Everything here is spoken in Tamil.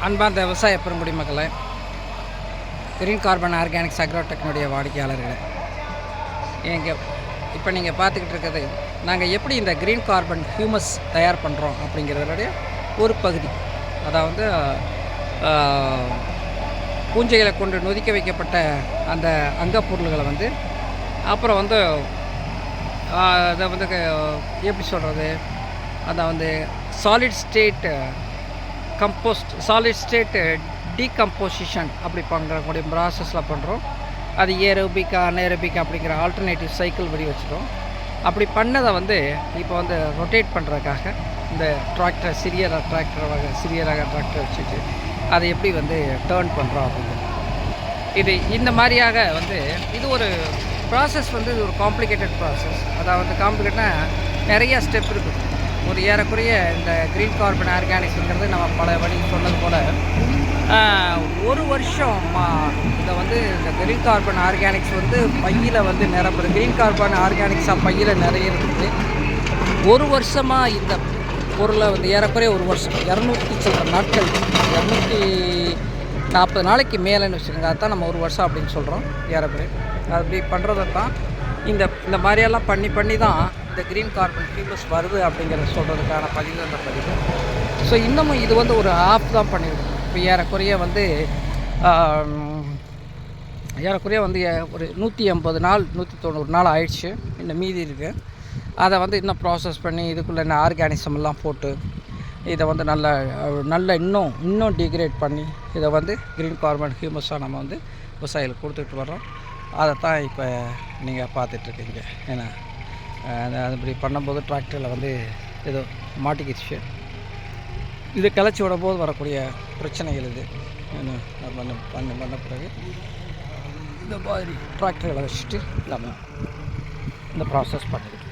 அன்பார்ந்த விவசாய பெருங்குடி மக்களை, கிரீன் கார்பன் ஆர்கானிக்ஸ் அக்ரோடெக்னுடைய வாடிக்கையாளர்களே, இப்போ நீங்கள் பார்த்துக்கிட்டு இருக்கிறது நாங்கள் எப்படி இந்த கிரீன் கார்பன் ஹியூமஸ் தயார் பண்ணுறோம் அப்படிங்கிறதுடைய ஒரு பகுதி. அதாவது பூஞ்சைகளை கொண்டு நொதிக்க வைக்கப்பட்ட அந்த அங்கப்பொருள்களை அப்புறம் அதை எப்படி சொல்கிறது, அதை சாலிட் ஸ்டேட் டீகம்போசிஷன் அப்படி பண்ணுறக்கூடிய ப்ராசஸில் பண்ணுறோம். அது ஏரோபிக் அனேரோபிக் அப்படிங்கிற ஆல்டர்னேட்டிவ் சைக்கிள் படி வச்சுட்டோம். அப்படி பண்ணதை இப்போ ரொட்டேட் பண்ணுறதுக்காக இந்த டிராக்டர் சிறிய ரக டிராக்டர் வச்சுட்டு அதை எப்படி டேர்ன் பண்ணுறோம் அப்படிங்கிறது. இது இந்த மாதிரியாக இது ஒரு ப்ராசஸ் இது ஒரு காம்ப்ளிகேட்டட் ப்ராசஸ். அதாவது காம்ப்ளிகேட்னா நிறையா ஸ்டெப் இருக்குது. ஒரு ஏறக்குறைய இந்த கிரீன் கார்பன் ஆர்கானிக்ஸுங்கிறது நம்ம பல வழி சொன்னது போல் ஒரு வருஷம் இதை இந்த கிரீன் கார்பன் ஆர்கானிக்ஸ் பையில் நிரப்புறது. கிரீன் கார்பன் ஆர்கானிக்ஸாக பையில் நிறைய இருக்குது. ஒரு வருஷமாக இந்த பொருளை ஏறக்குறைய ஒரு வருஷம் 200 சொல்கிற நாட்கள், 240 நாளைக்கு மேலேன்னு வச்சுக்கோங்க. அதுதான் நம்ம ஒரு வருஷம் அப்படின்னு சொல்கிறோம் ஏறக்குறைய. அப்படி பண்ணுறதை தான் இந்த மாதிரியெல்லாம் பண்ணி தான் இந்த கிரீன் கார்பன் ஹியூமஸ் வருது அப்படிங்கிறத சொல்கிறதுக்கான பதிவு அந்த பதிவு. ஸோ இன்னமும் இது ஒரு ஆப் தான் பண்ணியிருக்கோம். இப்போ ஏறக்குறைய ஒரு 180 நாள் 190 நாள் ஆயிடுச்சு. இன்னும் மீதி இருக்குது. அதை இன்னும் ப்ராசஸ் பண்ணி இதுக்குள்ளே என்ன ஆர்கானிசம் எல்லாம் போட்டு இதை நல்ல இன்னும் டிகிரேட் பண்ணி இதை கிரீன் கார்பன் ஹியூமஸாக நம்ம விவசாயிகளுக்கு கொடுத்துட்டு வர்றோம். அதை தான் இப்போ நீங்கள் பார்த்துட்ருக்கீங்க. ஏன்னா அது இப்படி பண்ணும்போது டிராக்டரில் ஏதோ மாட்டிக்கிடுச்சு. இது கிளச்சி விடும்போது வரக்கூடிய பிரச்சனைகள் இது பண்ண பிறகு இந்த மாதிரி டிராக்டர்களை வச்சுட்டு நம்ம இந்த ப்ராசஸ் பண்ணிக்கிட்டு